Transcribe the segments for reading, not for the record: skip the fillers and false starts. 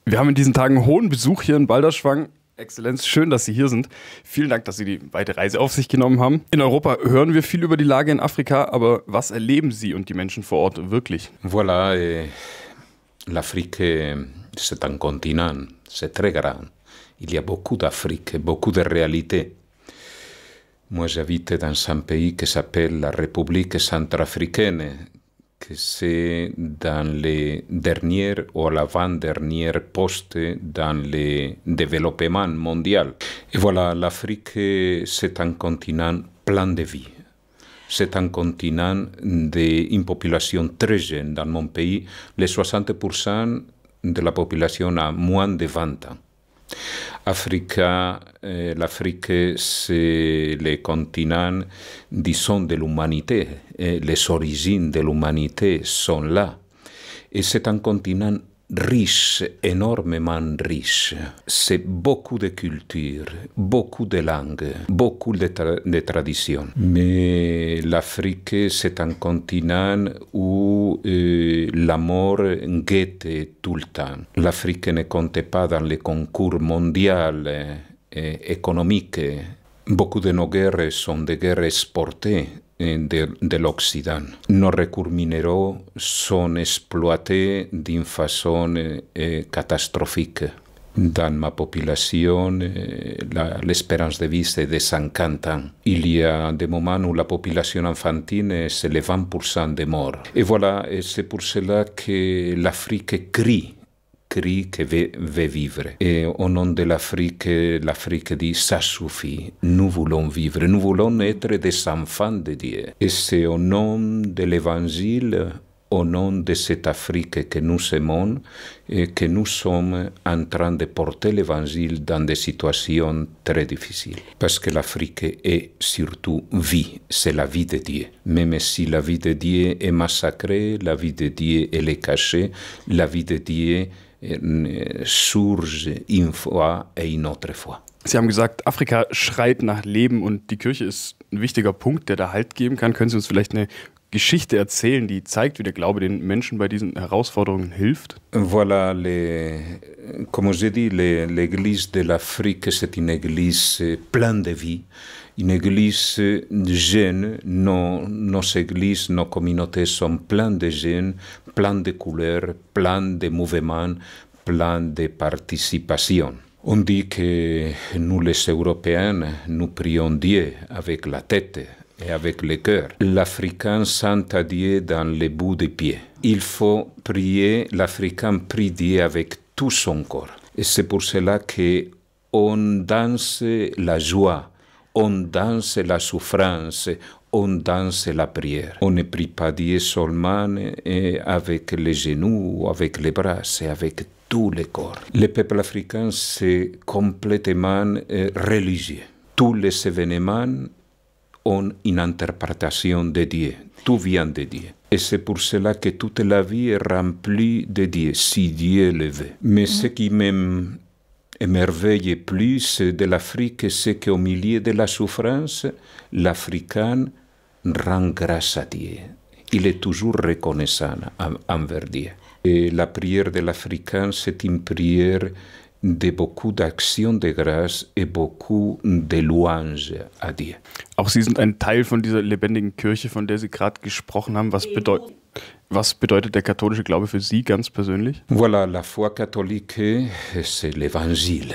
Wir haben in diesen Tagen hohen Besuch hier in Balderschwang. Exzellenz, schön, dass Sie hier sind. Vielen Dank, dass Sie die weite Reise auf sich genommen haben. In Europa hören wir viel über die Lage in Afrika, aber was erleben Sie und die Menschen vor Ort wirklich? Voilà, l'Afrique, c'est un continent, c'est très grand. Il y a beaucoup d'Afrique, beaucoup de réalités. Moi, j'habite dans un pays qui s'appelle la République centrafricaine, que c'est dans les dernières ou l'avant-dernière poste dans le développement mondial. Et voilà, l'Afrique, c'est un continent plein de vie. C'est un continent d'une population très jeune. Dans mon pays, les 60% de la population a moins de 20 ans. L'Afrique, c'est le continent, disons, de l'humanité. Les origines de l'humanité sont là. Et c'est un continent riche, énormément riche. C'est beaucoup de cultures, beaucoup de langues, beaucoup de traditions. Mais l'Afrique, c'est un continent où la mort guette tout le temps. L'Afrique ne compte pas dans les concours mondiaux économiques. Beaucoup de nos guerres sont des guerres exportées de l'Occident. Nos recours minéraux sont exploités d'une façon catastrophique. Dans ma population, l'espérance de vie c'est de 50 ans. Il y a des moments où la population infantile, c'est les 20% de morts. Et voilà, et c'est pour cela que l'Afrique crie que veut vivre. Et au nom de l'Afrique, l'Afrique dit, ça suffit, nous voulons vivre, nous voulons être des enfants de Dieu. Et c'est au nom de l'Évangile, au nom de cette Afrique que nous aimons, et que nous sommes en train de porter l'Évangile dans des situations très difficiles. Parce que l'Afrique est surtout vie, c'est la vie de Dieu. Même si la vie de Dieu est massacrée, la vie de Dieu elle est cachée, la vie de Dieu surge une fois et une autre fois. Sie haben gesagt, Afrika schreit nach Leben und die Kirche ist ein wichtiger Punkt, der da Halt geben kann. Können Sie uns vielleicht eine Geschichte erzählen, die zeigt, wie der Glaube den Menschen bei diesen Herausforderungen hilft? Voilà, comme je dis, l'église de l'Afrique, c'est une église pleine de vie, une église jeune. Nos églises, nos communautés sont pleines de jeunes, pleines de couleurs, pleines de mouvements, pleines de participation. On dit que nous, les Européens, nous prions Dieu avec la tête et avec le cœur. L'Africain sent à Dieu dans les bouts des pieds. Il faut prier, l'Africain prie Dieu avec tout son corps. Et c'est pour cela qu'on danse la joie, on danse la souffrance, on danse la prière. On ne prie pas Dieu seulement avec les genoux ou avec les bras, c'est avec tout le corps. Le peuple africain, c'est complètement religieux. Tous les événements ont une interprétation de Dieu. Tout vient de Dieu. Et c'est pour cela que toute la vie est remplie de Dieu, si Dieu le veut. Mais ce qui m'émerveille plus de l'Afrique, c'est qu'au milieu de la souffrance, l'Africain rend grâce à Dieu. Il est toujours reconnaissant envers Dieu. Et la prière de l'Africain, c'est une prière de beaucoup d'actions de grâce et beaucoup de louanges à Dieu. Auch Sie sind ein Teil von dieser lebendigen Kirche, von der Sie gerade gesprochen haben. Was bedeutet der katholische Glaube für Sie ganz persönlich? Voilà, la foi catholique, c'est l'évangile.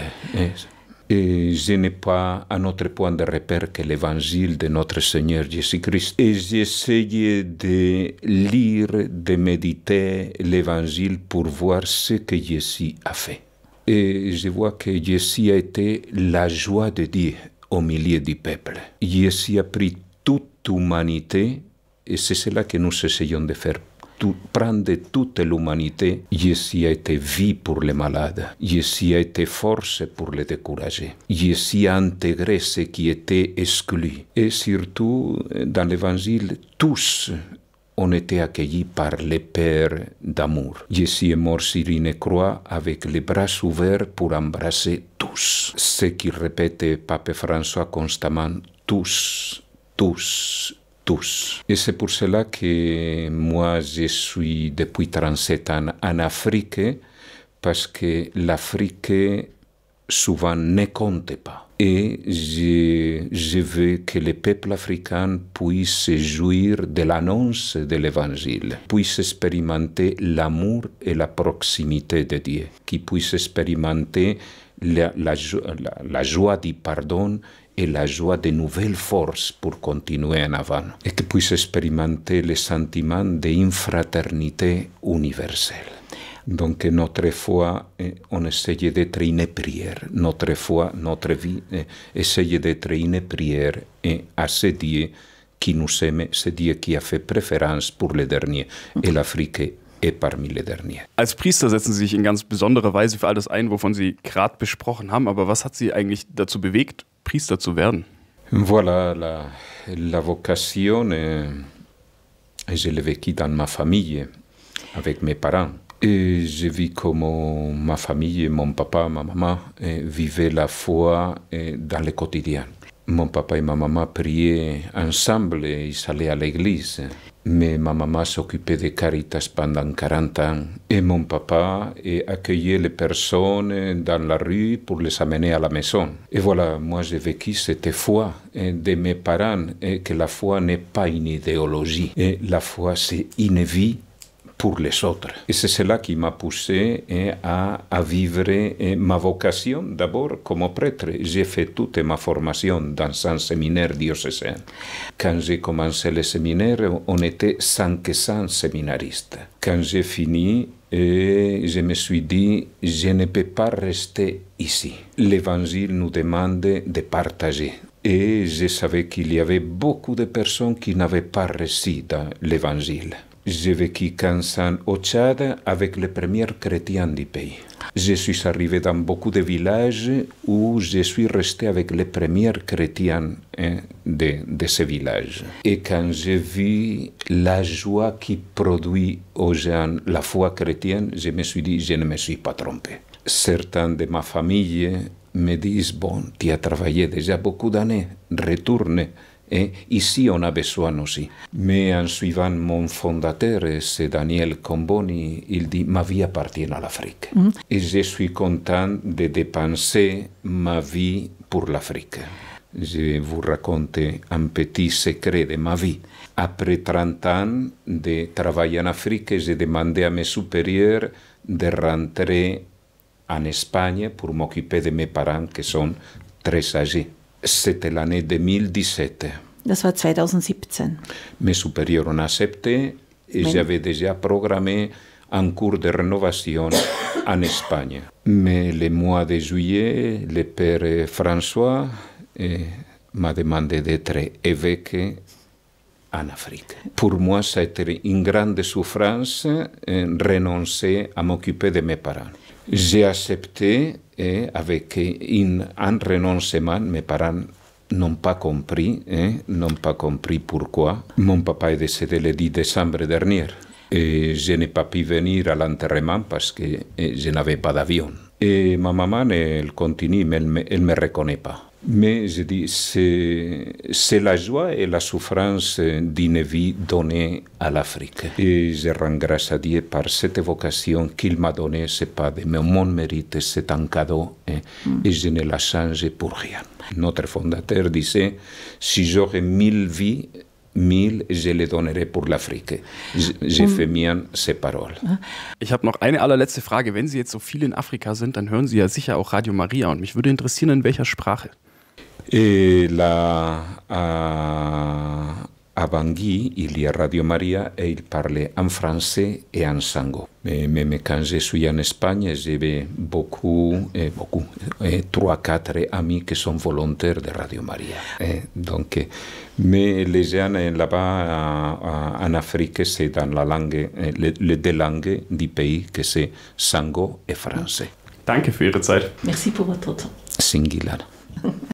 Et je n'ai pas un autre point de repère que l'évangile de notre Seigneur Jésus-Christ. Et j'essaye de lire, de méditer l'évangile pour voir ce que Jésus a fait. Et je vois que Jésus a été la joie de Dieu au milieu du peuple. Jésus a pris toute l'humanité, et c'est cela que nous essayons de faire. Prendre toute l'humanité. Jésus a été vie pour les malades. Jésus a été force pour les décourager. Jésus a intégré ceux qui étaient exclus. Et surtout, dans l'Évangile, tous ont été accueillis par le Père d'amour. Jésus est mort sur une croix avec les bras ouverts pour embrasser tous. Ce qu'il répète Pape François constamment, tous, tous, tous. Et c'est pour cela que moi, je suis depuis 37 ans en Afrique parce que l'Afrique souvent ne compte pas. Et je veux que le peuple africain puisse jouir de l'annonce de l'Évangile, puisse expérimenter l'amour et la proximité de Dieu, qui puisse expérimenter la joie du pardon et la joie de nouvelles forces pour continuer en avant, et qui puisse expérimenter le sentiment d'une fraternité universelle. Donc notre foi, on essaye d'être une prière. Notre foi, notre vie, essaye d'être une prière à ce Dieu qui nous aime, ce Dieu qui a fait préférence pour les derniers. Et l'Afrique est parmi les derniers. Als Priester setzen Sie sich in ganz besonderer Weise für all das ein, wovon Sie gerade besprochen haben. Aber was hat Sie eigentlich dazu bewegt, Priester zu werden? Voilà, la vocation, je l'ai vécu dans ma famille, avec mes parents. Et j'ai vu comment ma famille, mon papa, ma maman vivaient la foi dans le quotidien. Mon papa et ma maman priaient ensemble et ils allaient à l'église. Mais ma maman s'occupait de Caritas pendant 40 ans. Et mon papa accueillait les personnes dans la rue pour les amener à la maison. Et voilà, moi j'ai vécu cette foi de mes parents, que la foi n'est pas une idéologie. Et la foi, c'est une vie pour les autres. Et c'est cela qui m'a poussé à vivre ma vocation. D'abord, comme prêtre, j'ai fait toute ma formation dans un séminaire diocésain. Quand j'ai commencé le séminaire, on était 500 séminaristes. Quand j'ai fini, je me suis dit, je ne peux pas rester ici. L'Évangile nous demande de partager. Et je savais qu'il y avait beaucoup de personnes qui n'avaient pas reçu dans l'Évangile. J'ai vécu 15 ans au Tchad avec les premiers chrétiens du pays. Je suis arrivé dans beaucoup de villages où je suis resté avec les premiers chrétiens de ces villages. Et quand j'ai vu la joie qui produit aux gens la foi chrétienne, je me suis dit, je ne me suis pas trompé. Certains de ma famille me disent, bon, tu as travaillé déjà beaucoup d'années, retourne. Et ici, on a besoin aussi. Mais en suivant mon fondateur, c'est Daniel Comboni, il dit, ma vie appartient à l'Afrique. Et je suis content de dépenser ma vie pour l'Afrique. Je vais vous raconter un petit secret de ma vie. Après 30 ans de travail en Afrique, j'ai demandé à mes supérieurs de rentrer en Espagne pour m'occuper de mes parents qui sont très âgés. C'était l'année 2017. Das war 2017. Mes supérieurs ont accepté et j'avais déjà programmé un cours de rénovation en Espagne. Mais le mois de juillet, le père François m'a demandé d'être évêque en Afrique. Pour moi, ça a été une grande souffrance, renoncer à m'occuper de mes parents. J'ai accepté et avec un renoncement, mes parents n'ont pas compris pourquoi. Mon papa est décédé le 10 décembre dernier et je n'ai pas pu venir à l'enterrement parce que je n'avais pas d'avion. Et ma maman, elle continue, mais elle ne me reconnaît pas. Mais je dis, c'est la joie et la souffrance d'une vie donnée à l'Afrique. Et je rends grâce à Dieu par cette vocation qu'il m'a donnée. Ce n'est pas de mon mérite, c'est un cadeau. Et je ne la change pour rien. Notre fondateur disait, si j'aurais 1000 vies, 1000, je les donnerai pour l'Afrique. J'ai fait mien ces paroles. Ich habe noch eine allerletzte Frage. Wenn Sie jetzt so viel in Afrika sind, dann hören Sie ja sicher auch Radio Maria. Und mich würde interessieren, in welcher Sprache? Et là, à Bangui, il y a Radio Maria et il parlait en français et en sango. Mais même quand je suis en Espagne, j'ai beaucoup, 3-4 amis qui sont volontaires de Radio Maria. Donc, mais les gens là-bas en Afrique, c'est dans la langue, les deux langues du pays, que c'est sango et français. Danke für Ihre Zeit. Merci pour votre temps. Singular.